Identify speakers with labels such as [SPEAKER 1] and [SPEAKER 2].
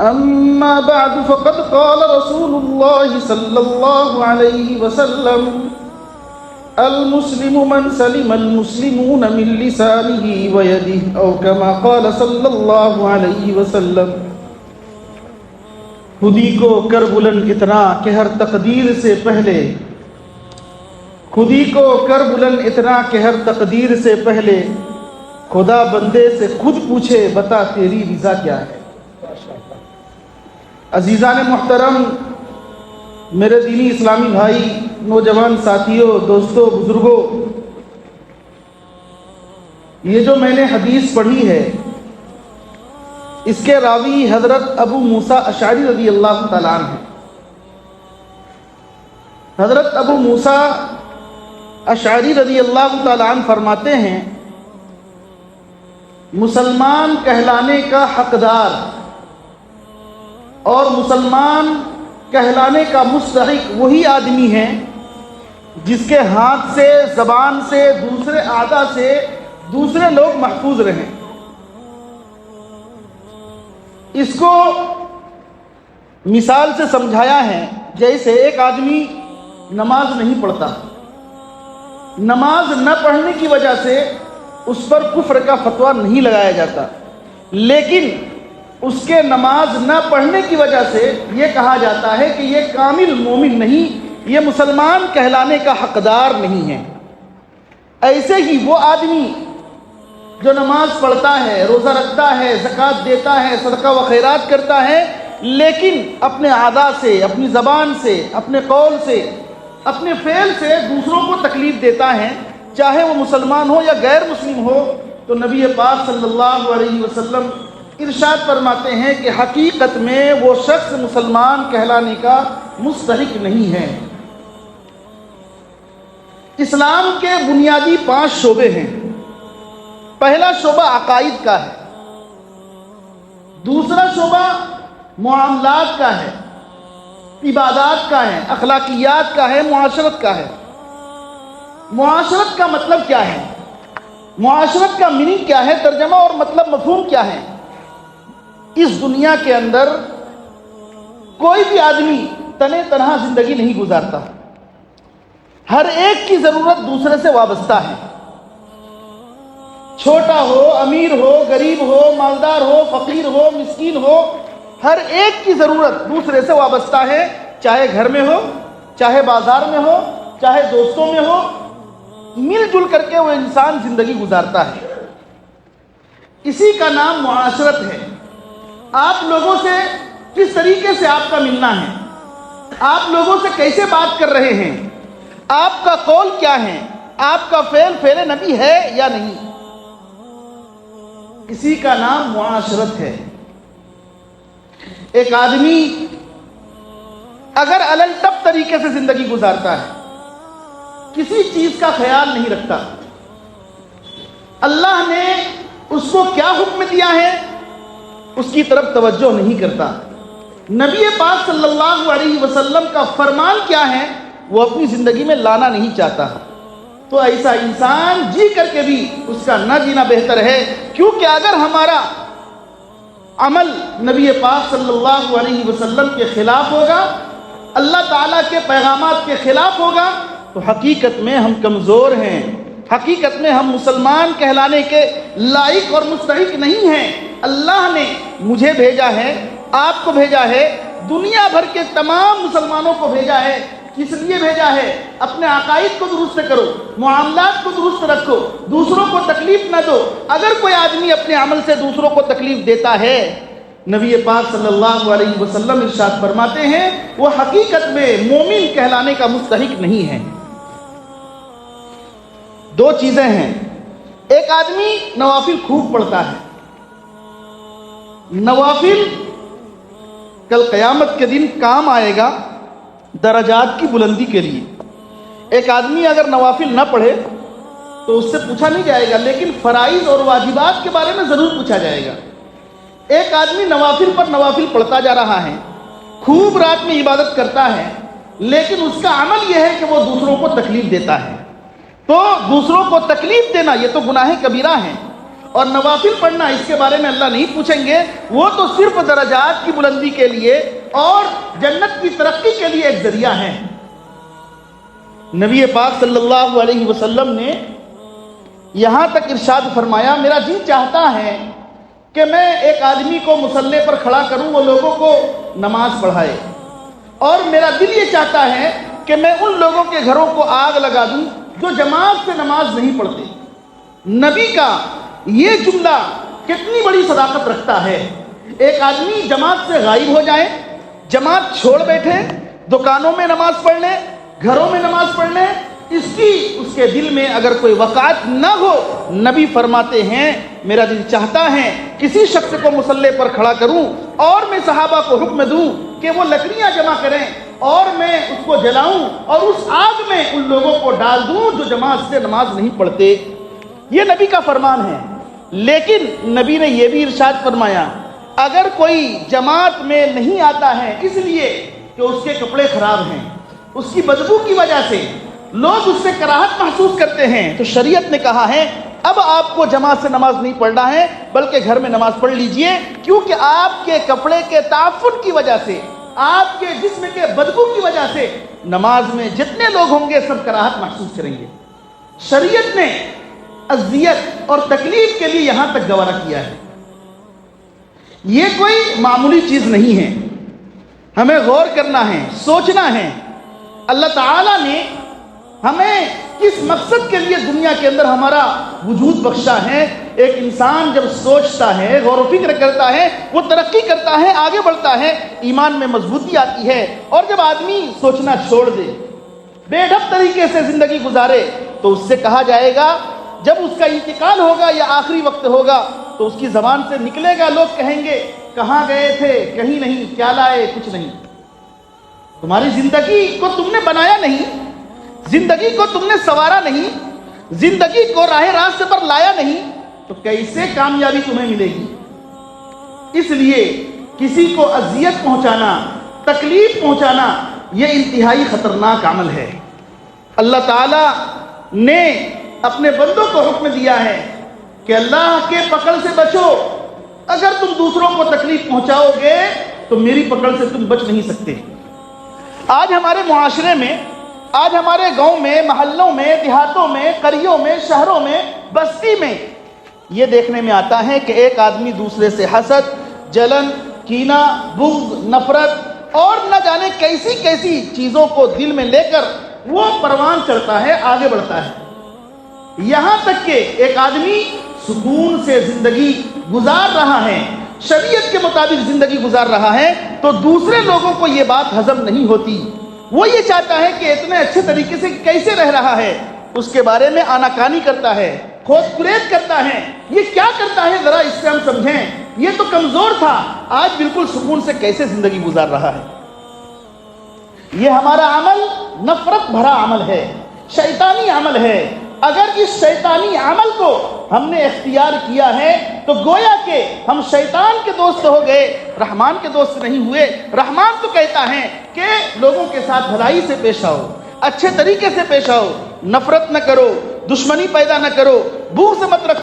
[SPEAKER 1] أما بعد فقد قال رسول الله صلى الله عليه وسلم المسلم من سلم المسلمون من لسانه ويده أو كما قال صلى الله عليه وسلم۔ خودی کو کر بلند اتنا کہ ہر تقدیر سے پہلے، خودی کو کر بلند اتنا کہ ہر تقدیر سے پہلے خدا بندے سے خود پوچھے بتا تیری رضا کیا ہے۔ عزیزان محترم، میرے دینی اسلامی بھائی، نوجوان ساتھیوں، دوستوں، بزرگوں، یہ جو میں نے حدیث پڑھی ہے اس کے راوی حضرت ابو موسیٰ اشعری رضی اللہ تعالیٰ عنہ ہیں۔ حضرت ابو موسیٰ اشعری رضی اللہ تعالیٰ عنہ فرماتے ہیں مسلمان کہلانے کا حقدار اور مسلمان کہلانے کا مستحق وہی آدمی ہے جس کے ہاتھ سے، زبان سے، دوسرے اعضاء سے دوسرے لوگ محفوظ رہیں۔ اس کو مثال سے سمجھایا ہے جیسے ایک آدمی نماز نہیں پڑھتا، نماز نہ پڑھنے کی وجہ سے اس پر کفر کا فتویٰ نہیں لگایا جاتا، لیکن اس کے نماز نہ پڑھنے کی وجہ سے یہ کہا جاتا ہے کہ یہ کامل مومن نہیں، یہ مسلمان کہلانے کا حقدار نہیں ہے۔ ایسے ہی وہ آدمی جو نماز پڑھتا ہے، روزہ رکھتا ہے، زکوٰۃ دیتا ہے، صدقہ و خیرات کرتا ہے، لیکن اپنے اعضاء سے، اپنی زبان سے، اپنے قول سے، اپنے فعل سے دوسروں کو تکلیف دیتا ہے، چاہے وہ مسلمان ہو یا غیر مسلم ہو، تو نبی پاک صلی اللہ علیہ وسلم ارشاد فرماتے ہیں کہ حقیقت میں وہ شخص مسلمان کہلانے کا مستحق نہیں ہے۔ اسلام کے بنیادی 5 شعبے ہیں۔ پہلا شعبہ عقائد کا ہے، دوسرا شعبہ معاملات کا ہے، عبادات کا ہے، اخلاقیات کا ہے، معاشرت کا ہے۔ معاشرت کا مطلب کیا ہے؟ معاشرت کا میننگ کیا ہے؟ ترجمہ اور مطلب مفہوم کیا ہے؟ اس دنیا کے اندر کوئی بھی آدمی تنہا تنہا زندگی نہیں گزارتا، ہر ایک کی ضرورت دوسرے سے وابستہ ہے، چھوٹا ہو، امیر ہو، غریب ہو، مالدار ہو، فقیر ہو، مسکین ہو، ہر ایک کی ضرورت دوسرے سے وابستہ ہے، چاہے گھر میں ہو، چاہے بازار میں ہو، چاہے دوستوں میں ہو، مل جل کر کے وہ انسان زندگی گزارتا ہے۔ اسی کا نام معاشرت ہے۔ آپ لوگوں سے کس طریقے سے آپ کا ملنا ہے، آپ لوگوں سے کیسے بات کر رہے ہیں، آپ کا قول کیا ہے، آپ کا فعل نبی ہے یا نہیں، اسی کا نام معاشرت ہے۔ ایک آدمی اگر علل ٹپ طریقے سے زندگی گزارتا ہے، کسی چیز کا خیال نہیں رکھتا، اللہ نے اس کو کیا حکم دیا ہے اس کی طرف توجہ نہیں کرتا، نبی پاک صلی اللہ علیہ وسلم کا فرمان کیا ہے وہ اپنی زندگی میں لانا نہیں چاہتا، تو ایسا انسان جی کر کے بھی اس کا نہ جینا بہتر ہے، کیونکہ اگر ہمارا عمل نبی پاک صلی اللہ علیہ وسلم کے خلاف ہوگا، اللہ تعالیٰ کے پیغامات کے خلاف ہوگا، تو حقیقت میں ہم کمزور ہیں، حقیقت میں ہم مسلمان کہلانے کے لائق اور مستحق نہیں ہیں۔ اللہ نے مجھے بھیجا ہے، آپ کو بھیجا ہے، دنیا بھر کے تمام مسلمانوں کو بھیجا ہے۔ کس لیے بھیجا ہے؟ اپنے عقائد کو درست کرو، معاملات کو درست رکھو، دوسروں کو تکلیف نہ دو۔ اگر کوئی آدمی اپنے عمل سے دوسروں کو تکلیف دیتا ہے، نبی پاک صلی اللہ علیہ وسلم ارشاد فرماتے ہیں وہ حقیقت میں مومن کہلانے کا مستحق نہیں ہے۔ 2 چیزیں ہیں، ایک آدمی نوافل خوب پڑھتا ہے، نوافل کل قیامت کے دن کام آئے گا درجات کی بلندی کے لیے۔ ایک آدمی اگر نوافل نہ پڑھے تو اس سے پوچھا نہیں جائے گا، لیکن فرائض اور واجبات کے بارے میں ضرور پوچھا جائے گا۔ ایک آدمی نوافل پر نوافل پڑھتا جا رہا ہے، خوب رات میں عبادت کرتا ہے، لیکن اس کا عمل یہ ہے کہ وہ دوسروں کو تکلیف دیتا ہے، تو دوسروں کو تکلیف دینا یہ تو گناہ کبیرہ ہے، اور نوافل پڑھنا اس کے بارے میں اللہ نہیں پوچھیں گے، وہ تو صرف درجات کی بلندی کے لیے اور جنت کی ترقی کے لیے ایک ذریعہ ہے۔ نبی پاک صلی اللہ علیہ وسلم نے یہاں تک ارشاد فرمایا، میرا جی چاہتا ہے کہ میں ایک آدمی کو مصلی پر کھڑا کروں، وہ لوگوں کو نماز پڑھائے، اور میرا دل یہ چاہتا ہے کہ میں ان لوگوں کے گھروں کو آگ لگا دوں جو جماعت سے نماز نہیں پڑھتے۔ نبی کا یہ جملہ کتنی بڑی صداقت رکھتا ہے۔ ایک آدمی جماعت سے غائب ہو جائے، جماعت چھوڑ بیٹھے، دکانوں میں نماز پڑھ لے، گھروں میں نماز پڑھ لے، اس کے دل میں اگر کوئی وقعت نہ ہو، نبی فرماتے ہیں میرا دل چاہتا ہے کسی شخص کو مصلی پر کھڑا کروں اور میں صحابہ کو حکم دوں کہ وہ لکڑیاں جمع کریں اور میں اس کو جلاؤں اور اس آگ میں ان لوگوں کو ڈال دوں جو جماعت سے نماز نہیں پڑھتے۔ یہ نبی کا فرمان ہے۔ لیکن نبی نے یہ بھی ارشاد فرمایا، اگر کوئی جماعت میں نہیں آتا ہے اس لیے کہ اس کے کپڑے خراب ہیں، اس کی بدبو کی وجہ سے لوگ اس سے کراہت محسوس کرتے ہیں، تو شریعت نے کہا ہے اب آپ کو جماعت سے نماز نہیں پڑھنا ہے بلکہ گھر میں نماز پڑھ لیجئے، کیونکہ آپ کے کپڑے کے تعفن کی وجہ سے، آپ کے جسم کے بدبو کی وجہ سے نماز میں جتنے لوگ ہوں گے سب کراہت محسوس کریں گے۔ شریعت نے اذیت اور تکلیف کے لیے یہاں تک گوارا کیا ہے۔ یہ کوئی معمولی چیز نہیں ہے، ہمیں غور کرنا ہے، سوچنا ہے اللہ تعالیٰ نے ہمیں کس مقصد کے لیے دنیا کے اندر ہمارا وجود بخشا ہے۔ ایک انسان جب سوچتا ہے، غور و فکر کرتا ہے، وہ ترقی کرتا ہے، آگے بڑھتا ہے، ایمان میں مضبوطی آتی ہے۔ اور جب آدمی سوچنا چھوڑ دے، بے ڈھب طریقے سے زندگی گزارے، تو اس سے کہا جائے گا جب اس کا انتقال ہوگا یا آخری وقت ہوگا تو اس کی زبان سے نکلے گا، لوگ کہیں گے کہاں گئے تھے؟ کہیں نہیں، کیا لائے؟ کچھ نہیں۔ تمہاری زندگی کو تم نے بنایا نہیں، زندگی کو تم نے سنوارا نہیں، زندگی کو راہ راست پر لایا نہیں، تو کیسے کامیابی تمہیں ملے گی؟ اس لیے کسی کو اذیت پہنچانا، تکلیف پہنچانا یہ انتہائی خطرناک عمل ہے۔ اللہ تعالیٰ نے اپنے بندوں کو حکم دیا ہے کہ اللہ کے پکڑ سے بچو، اگر تم دوسروں کو تکلیف پہنچاؤ گے تو میری پکڑ سے تم بچ نہیں سکتے۔ آج ہمارے معاشرے میں، آج ہمارے گاؤں میں، محلوں میں، دیہاتوں میں، قریوں میں، شہروں میں، بستی میں یہ دیکھنے میں آتا ہے کہ ایک آدمی دوسرے سے حسد، جلن، کینہ، بغض، نفرت اور نہ جانے کیسی کیسی چیزوں کو دل میں لے کر وہ پروان چڑھتا ہے، آگے بڑھتا ہے، یہاں تک کہ ایک آدمی سکون سے زندگی گزار رہا ہے، شریعت کے مطابق زندگی گزار رہا ہے، تو دوسرے لوگوں کو یہ بات ہضم نہیں ہوتی۔ وہ یہ چاہتا ہے کہ اتنے اچھے طریقے سے کیسے رہ رہا ہے، اس کے بارے میں آناکانی کرتا ہے، کھود کریت کرتا ہے، یہ کیا کرتا ہے ذرا اس سے ہم سمجھیں، یہ تو کمزور تھا، آج بالکل سکون سے کیسے زندگی گزار رہا ہے۔ یہ ہمارا عمل نفرت بھرا عمل ہے، شیطانی عمل ہے۔ اگر اس شیطانی عمل کو ہم نے اختیار کیا ہے تو گویا کہ ہم شیطان کے دوست ہو گئے، رحمان کے دوست نہیں ہوئے۔ رحمان تو کہتا ہے کہ لوگوں کے ساتھ بھلائی سے پیش آؤ، اچھے طریقے سے پیش آؤ، نفرت نہ کرو، دشمنی پیدا نہ کرو، بغض مت رکھو۔